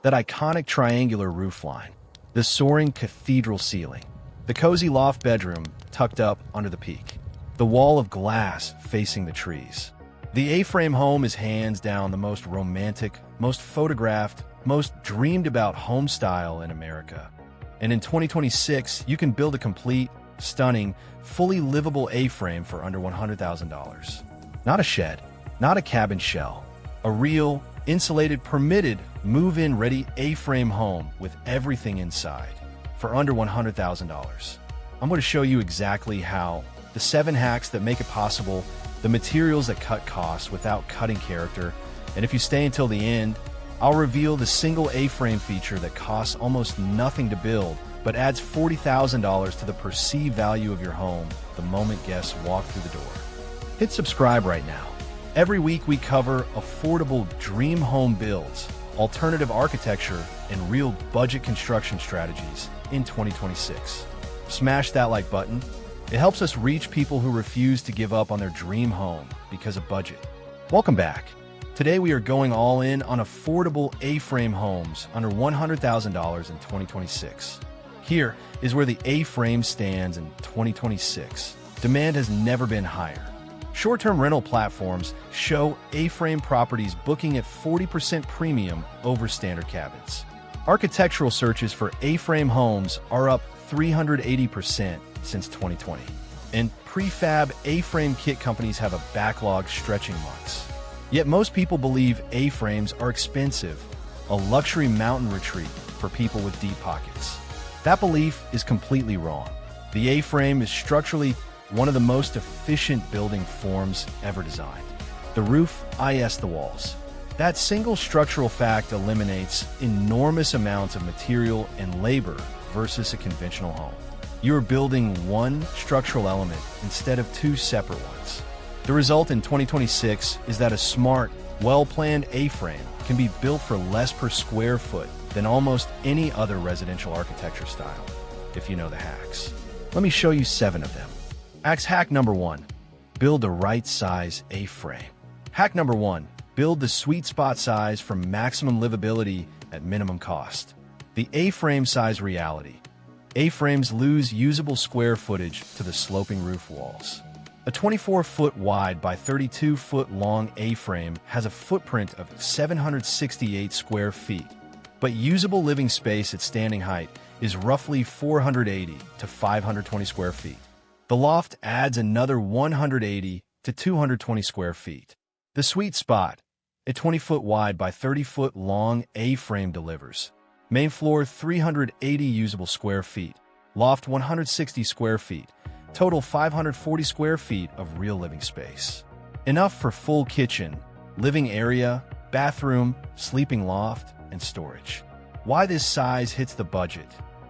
That iconic triangular roofline, the soaring cathedral ceiling, the cozy loft bedroom tucked up under the peak, the wall of glass facing the trees. The A-frame home is hands down the most romantic, most photographed, most dreamed about home style in America. And in 2026, you can build a complete, stunning, fully livable A-frame for under $100,000. Not a shed, not a cabin shell, a real, insulated, permitted, move-in ready A-frame home with everything inside for under $100,000. I'm going to show you exactly how, the 7 hacks that make it possible, the materials that cut costs without cutting character, and if you stay until the end, I'll reveal the single A-frame feature that costs almost nothing to build, but adds $40,000 to the perceived value of your home the moment guests walk through the door. Hit subscribe right now. Every week we cover affordable dream home builds, alternative architecture, and real budget construction strategies in 2026. Smash that like button. It helps us reach people who refuse to give up on their dream home because of budget. Welcome back. Today we are going all in on affordable A-frame homes under $100,000 in 2026. Here is where the A-frame stands in 2026. Demand has never been higher. Short-term rental platforms show A-frame properties booking at 40% premium over standard cabins. Architectural searches for A-frame homes are up 380% since 2020. And prefab A-frame kit companies have a backlog stretching months. Yet most people believe A-frames are expensive, a luxury mountain retreat for people with deep pockets. That belief is completely wrong. The A-frame is structurally one of the most efficient building forms ever designed. The roof, is the walls. That single structural fact eliminates enormous amounts of material and labor versus a conventional home. You are building one structural element instead of 2 separate ones. The result in 2026 is that a smart, well-planned A-frame can be built for less per square foot than almost any other residential architecture style, if you know the hacks. Let me show you 7 of them. Hack number 1, build the right size A-frame. Hack number 1, build the sweet spot size for maximum livability at minimum cost. The A-frame size reality. A-frames lose usable square footage to the sloping roof walls. A 24-foot wide by 32-foot long A-frame has a footprint of 768 square feet, but usable living space at standing height is roughly 480 to 520 square feet. The loft adds another 180 to 220 square feet. The sweet spot, a 20-foot wide by 30-foot long A-frame delivers. Main floor 380 usable square feet, loft 160 square feet, total 540 square feet of real living space. Enough for full kitchen, living area, bathroom, sleeping loft, and storage. Why this size hits the budget.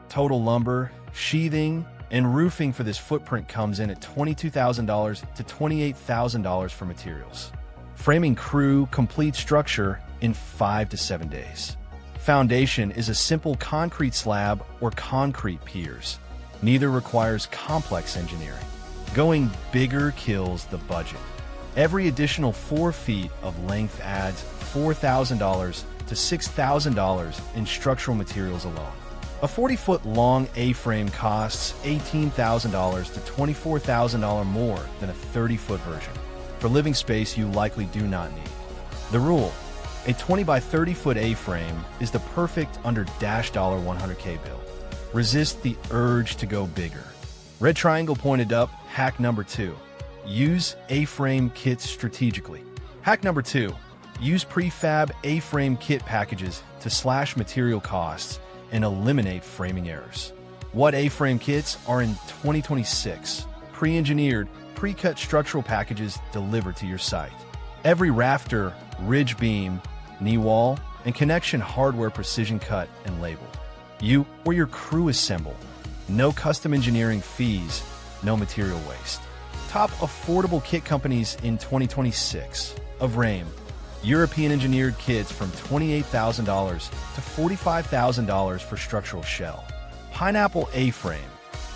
Total lumber, sheathing, and roofing for this footprint comes in at $22,000 to $28,000 for materials. Framing crew complete structure in 5 to 7 days. Foundation is a simple concrete slab or concrete piers. Neither requires complex engineering. Going bigger kills the budget. Every additional 4 feet of length adds $4,000 to $6,000 in structural materials alone. A 40-foot long A-frame costs $18,000 to $24,000 more than a 30-foot version. For living space you likely do not need. The rule: a 20 by 30 foot A-frame is the perfect under $100K build. Resist the urge to go bigger. Red triangle pointed up. Hack number 2. Use A-frame kits strategically. Hack number 2. Use prefab A-frame kit packages to slash material costs and eliminate framing errors. What A-frame kits are in 2026? Pre-engineered, pre-cut structural packages delivered to your site. Every rafter, ridge beam, knee wall, and connection hardware precision cut and labeled. You or your crew assemble. No custom engineering fees, no material waste. Top affordable kit companies in 2026. Avrame, European engineered kits from $28,000 to $45,000 for structural shell. Pineapple A-frame,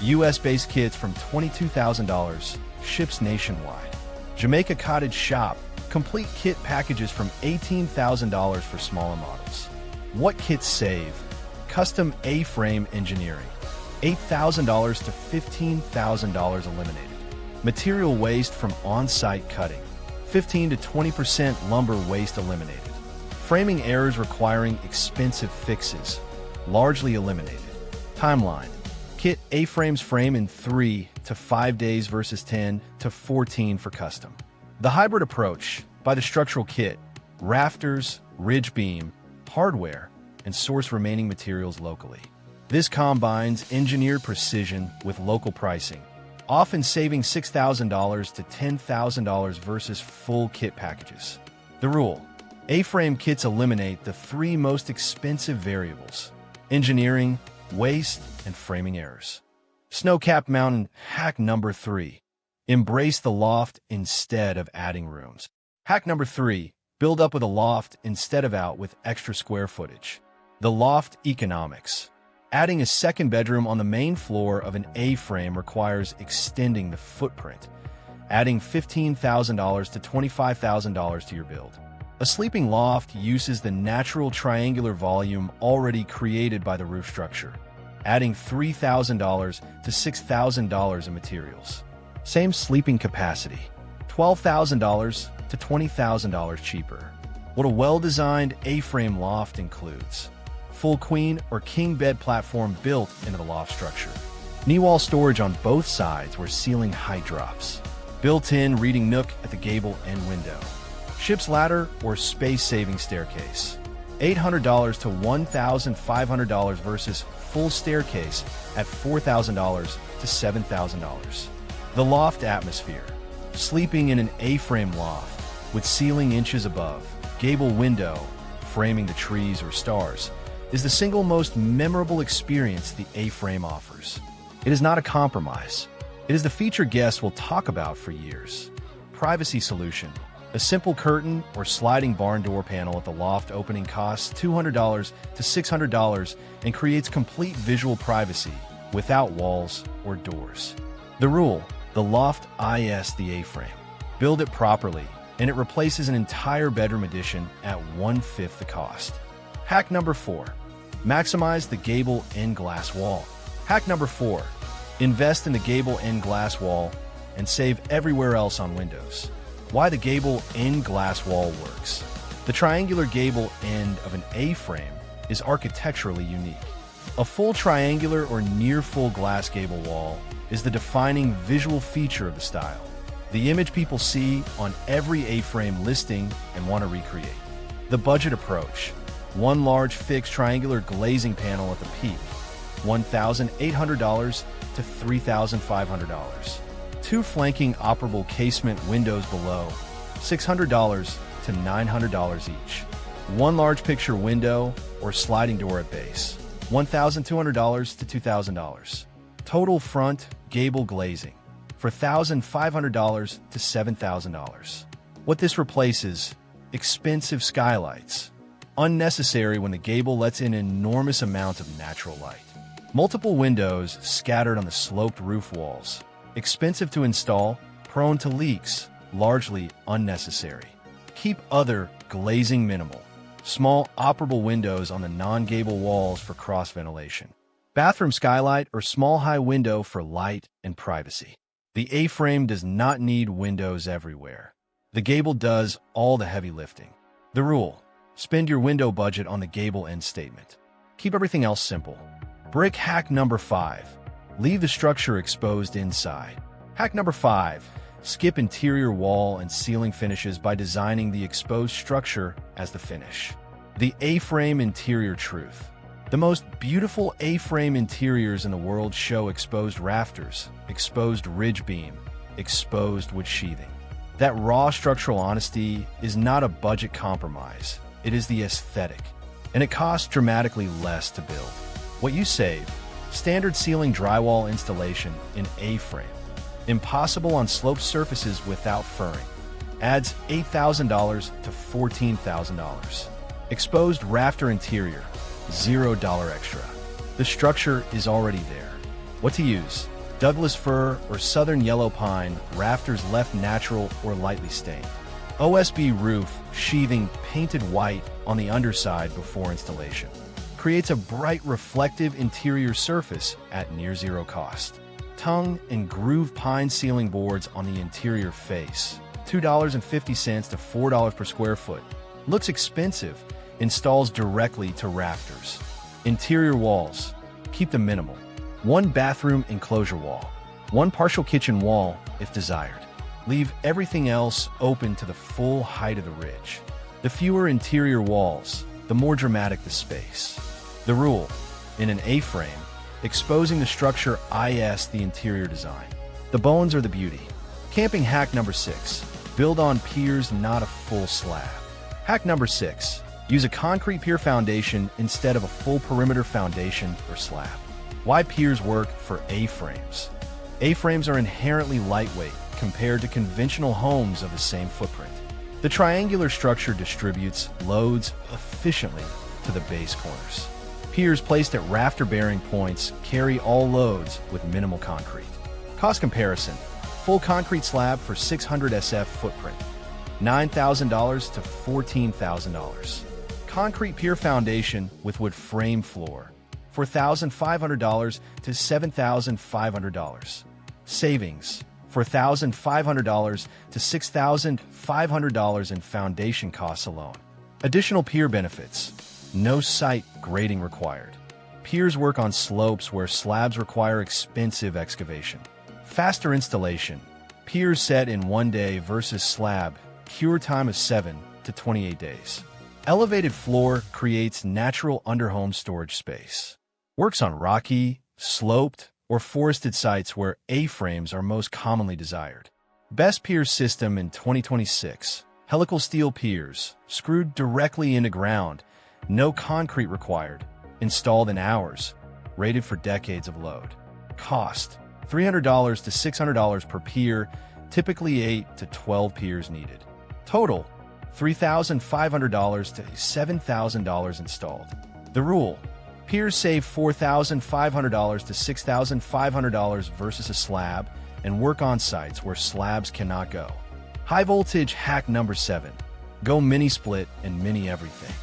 US-based kits from $22,000, ships nationwide. Jamaica Cottage Shop, complete kit packages from $18,000 for smaller models. What kits save? Custom A-frame engineering. $8,000 to $15,000 eliminated. Material waste from on-site cutting. 15 to 20% lumber waste eliminated. Framing errors requiring expensive fixes. Largely eliminated. Timeline. Kit A-frames frame in 3 to 5 days versus 10 to 14 for custom. The hybrid approach by the structural kit, rafters, ridge beam, hardware, and source remaining materials locally. This combines engineered precision with local pricing, often saving $6,000 to $10,000 versus full kit packages. The rule: A-frame kits eliminate the 3 most expensive variables: engineering, waste, and framing errors. Snow-capped mountain hack number 3. Embrace the loft instead of adding rooms. Hack number 3. Build up with a loft instead of out with extra square footage. The loft economics. Adding a second bedroom on the main floor of an A-frame requires extending the footprint, adding $15,000 to $25,000 to your build. A sleeping loft uses the natural triangular volume already created by the roof structure, adding $3,000 to $6,000 in materials. Same sleeping capacity, $12,000 to $20,000 cheaper. What a well-designed A-frame loft includes: full queen or king bed platform built into the loft structure. Knee wall storage on both sides where ceiling height drops. Built-in reading nook at the gable and window. Ship's ladder or space-saving staircase. $800 to $1,500 versus full staircase at $4,000 to $7,000. The loft atmosphere. Sleeping in an A-frame loft with ceiling inches above, gable window, framing the trees or stars, is the single most memorable experience the A-frame offers. It is not a compromise. It is the feature guests will talk about for years. Privacy solution. A simple curtain or sliding barn door panel at the loft opening costs $200 to $600 and creates complete visual privacy without walls or doors. The rule: the loft is the A-frame. Build it properly, and it replaces an entire bedroom addition at 1/5 the cost. Hack number 4. Maximize the gable end glass wall. Hack number 4. Invest in the gable end glass wall and save everywhere else on windows. Why the gable end glass wall works. The triangular gable end of an A-frame is architecturally unique. A full triangular or near full glass gable wall is the defining visual feature of the style. The image people see on every A-frame listing and want to recreate. The budget approach. One large fixed triangular glazing panel at the peak, $1,800 to $3,500. 2 flanking operable casement windows below, $600 to $900 each. 1 large picture window or sliding door at base, $1,200 to $2,000. Total front gable glazing for $1,500 to $7,000. What this replaces: expensive skylights. Unnecessary when the gable lets in enormous amounts of natural light. Multiple windows scattered on the sloped roof walls. Expensive to install, prone to leaks, largely unnecessary. Keep other glazing minimal. Small operable windows on the non-gable walls for cross ventilation. Bathroom skylight or small high window for light and privacy. The A-frame does not need windows everywhere. The gable does all the heavy lifting. The rule: spend your window budget on the gable end statement. Keep everything else simple. Brick hack number 5. Leave the structure exposed inside. Hack number 5. Skip interior wall and ceiling finishes by designing the exposed structure as the finish. The A-frame interior truth. The most beautiful A-frame interiors in the world show exposed rafters, exposed ridge beam, exposed wood sheathing. That raw structural honesty is not a budget compromise. It is the aesthetic, and it costs dramatically less to build. What you save: standard ceiling drywall installation in A-frame. Impossible on sloped surfaces without furring. Adds $8,000 to $14,000. Exposed rafter interior, $0 extra. The structure is already there. What to use: Douglas fir or southern yellow pine, rafters left natural or lightly stained. OSB roof sheathing painted white on the underside before installation. Creates a bright reflective interior surface at near zero cost. Tongue and groove pine ceiling boards on the interior face. $2.50 to $4 per square foot. Looks expensive. Installs directly to rafters. Interior walls. Keep them minimal. One bathroom enclosure wall. One partial kitchen wall if desired. Leave everything else open to the full height of the ridge. The fewer interior walls, the more dramatic the space. The rule: in an A-frame, exposing the structure is the interior design. The bones are the beauty. Camping hack number 6. Build on piers, not a full slab. Hack number 6. Use a concrete pier foundation instead of a full perimeter foundation or slab. Why piers work for A-frames. A-frames are inherently lightweight compared to conventional homes of the same footprint. The triangular structure distributes loads efficiently to the base corners. Piers placed at rafter-bearing points carry all loads with minimal concrete. Cost comparison: full concrete slab for 600 SF footprint, $9,000 to $14,000. Concrete pier foundation with wood frame floor, $4,500 to $7,500. Savings: $4,500 to $6,500 in foundation costs alone. Additional pier benefits: no site grading required. Piers work on slopes where slabs require expensive excavation. Faster installation: piers set in 1 day versus slab, cure time of 7 to 28 days. Elevated floor creates natural underhome storage space. Works on rocky, sloped, or forested sites where A-frames are most commonly desired. Best pier system in 2026. Helical steel piers, screwed directly into ground, no concrete required, installed in hours, rated for decades of load. Cost: $300 to $600 per pier, typically 8 to 12 piers needed. Total: $3,500 to $7,000 installed. The rule: piers save $4,500 to $6,500 versus a slab and work on sites where slabs cannot go. High voltage hack number 7. Go mini split and mini everything.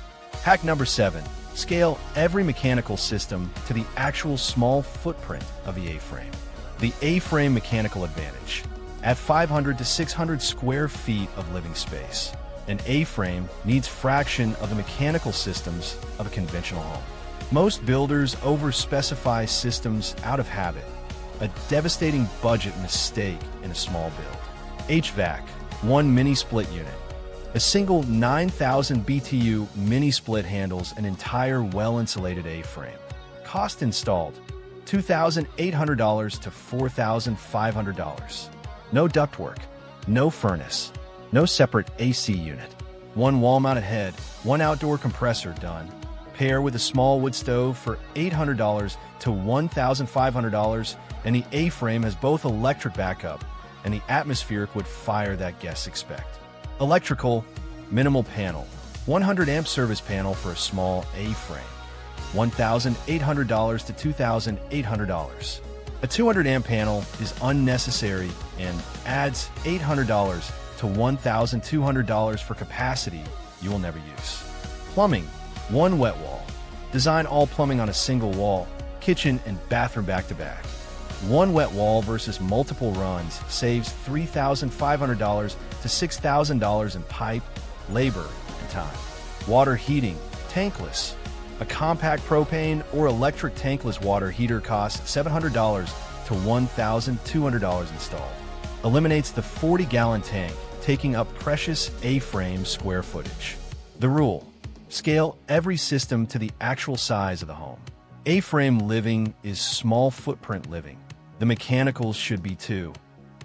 Hack number 7. Scale every mechanical system to the actual small footprint of the A-frame. The A-frame mechanical advantage. At 500 to 600 square feet of living space, an A-frame needs fraction of the mechanical systems of a conventional home. Most builders over-specify systems out of habit, a devastating budget mistake in a small build. HVAC, one mini-split unit. A single 9,000 BTU mini-split handles an entire well-insulated A-frame. Cost installed: $2,800 to $4,500. No ductwork, no furnace, no separate AC unit. One wall-mounted head, one outdoor compressor done. Pair with a small wood stove for $800 to $1,500, and the A-frame has both electric backup and the atmospheric wood fire that guests expect. Electrical, minimal panel, 100 amp service panel for a small A-frame, $1,800 to $2,800. A 200 amp panel is unnecessary and adds $800 to $1,200 for capacity you will never use. Plumbing, one wet wall. Design all plumbing on a single wall, kitchen and bathroom back-to-back. One wet wall versus multiple runs saves $3,500 to $6,000 in pipe, labor, and time. Water heating, tankless. A compact propane or electric tankless water heater costs $700 to $1,200 installed. Eliminates the 40-gallon tank, taking up precious A-frame square footage. The rule: scale every system to the actual size of the home. A-frame living is small footprint living. The mechanicals should be too.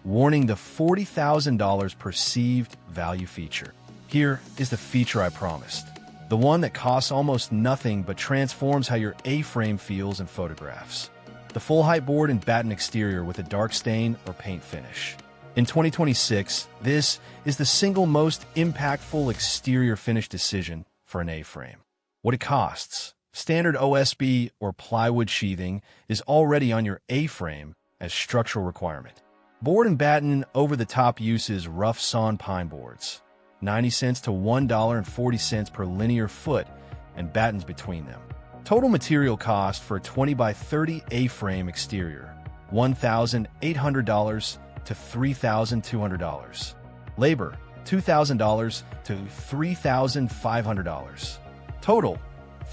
Warning: the $40,000 perceived value feature. Here is the feature I promised. The one that costs almost nothing but transforms how your A-frame feels in photographs. The full height board and batten exterior with a dark stain or paint finish. In 2026, this is the single most impactful exterior finish decision for an A-frame. What it costs. Standard OSB or plywood sheathing is already on your A-frame as structural requirement. Board and batten over the top uses rough sawn pine boards. 90 cents to $1.40 per linear foot, and battens between them. Total material cost for a 20 by 30 A-frame exterior, $1,800 to $3,200. Labor, $2,000 to $3,500. Total,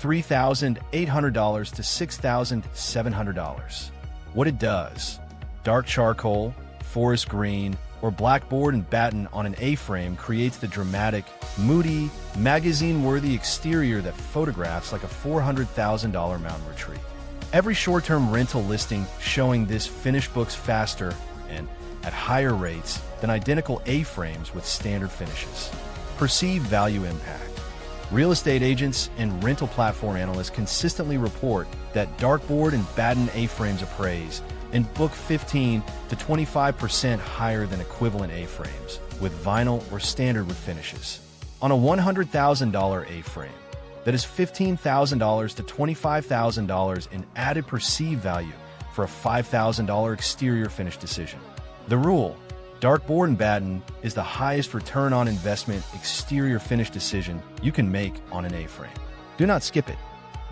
$3,800 to $6,700. What it does: dark charcoal, forest green, or blackboard and batten on an A-frame creates the dramatic, moody, magazine-worthy exterior that photographs like a $400,000 mountain retreat. Every short-term rental listing showing this finish books faster and at higher rates than identical A-frames with standard finishes. Perceived value impact. Real estate agents and rental platform analysts consistently report that dartboard and batten A-frames appraise and book 15 to 25% higher than equivalent A-frames with vinyl or standard wood finishes. On a $100,000 A-frame, that is $15,000 to $25,000 in added perceived value for a $5,000 exterior finish decision. The rule: dartboard and batten is the highest return on investment exterior finish decision you can make on an A-frame. Do not skip it.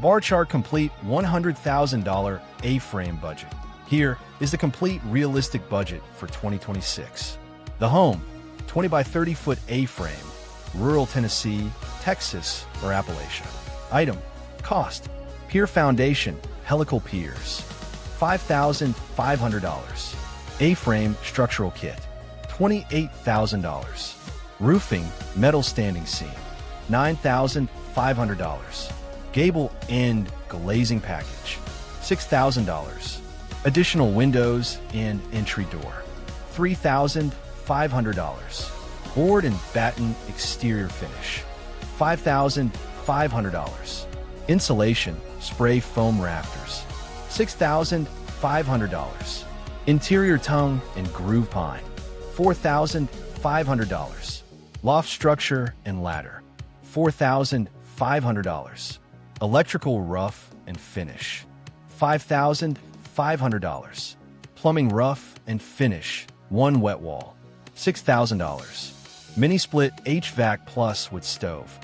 Bar chart complete $100,000 A-frame budget. Here is the complete realistic budget for 2026. The home, 20 by 30 foot A-frame, rural Tennessee, Texas, or Appalachia. Item, cost, pier foundation, helical piers, $5,500. A-frame structural kit, $28,000. Roofing, metal standing seam, $9,500. Gable end glazing package, $6,000. Additional windows and entry door, $3,500. Board and batten exterior finish, $5,500. Insulation, spray foam rafters, $6,500. Interior tongue and groove pine, $4,500. Loft structure and ladder, $4,500. Electrical rough and finish, $5,500. Plumbing rough and finish, 1 wet wall, $6,000. Mini split HVAC plus with stove,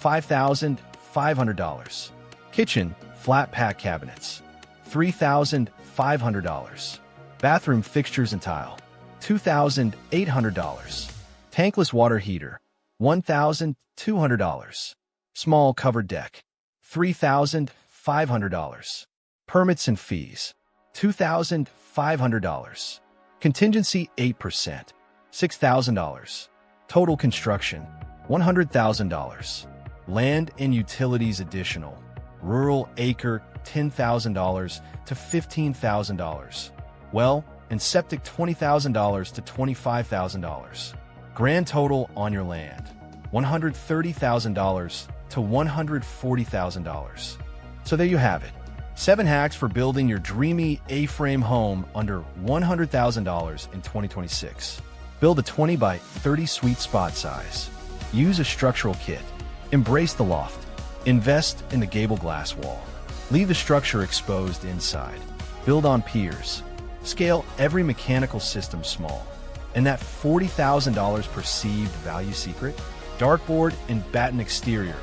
$5,500. Kitchen flat pack cabinets, $3,500. Bathroom fixtures and tile, $2,800. Tankless water heater, $1,200. Small covered deck, $3,500. Permits and fees, $2,500. Contingency 8%, $6,000. Total construction, $100,000. Land and utilities additional. Rural acre, $10,000 to $15,000. Well and septic, $20,000 to $25,000. Grand total on your land, $130,000 to $140,000. So there you have it. 7 hacks for building your dreamy A-frame home under $100,000 in 2026. Build a 20 by 30 sweet spot size. Use a structural kit. Embrace the loft. Invest in the gable glass wall. Leave the structure exposed inside. Build on piers. Scale every mechanical system small. And that $40,000 perceived value secret? Dartboard and batten exterior.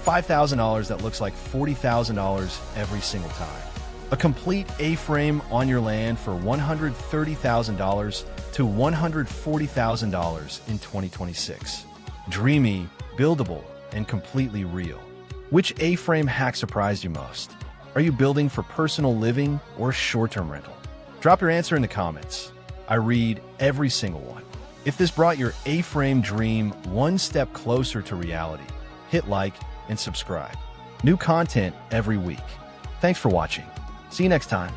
$5,000 that looks like $40,000 every single time. A complete A-frame on your land for $130,000 to $140,000 in 2026. Dreamy, buildable, and completely real. Which A-frame hack surprised you most? Are you building for personal living or short-term rental? Drop your answer in the comments. I read every single one. If this brought your A-frame dream one step closer to reality, hit like and subscribe. New content every week. Thanks for watching. See you next time.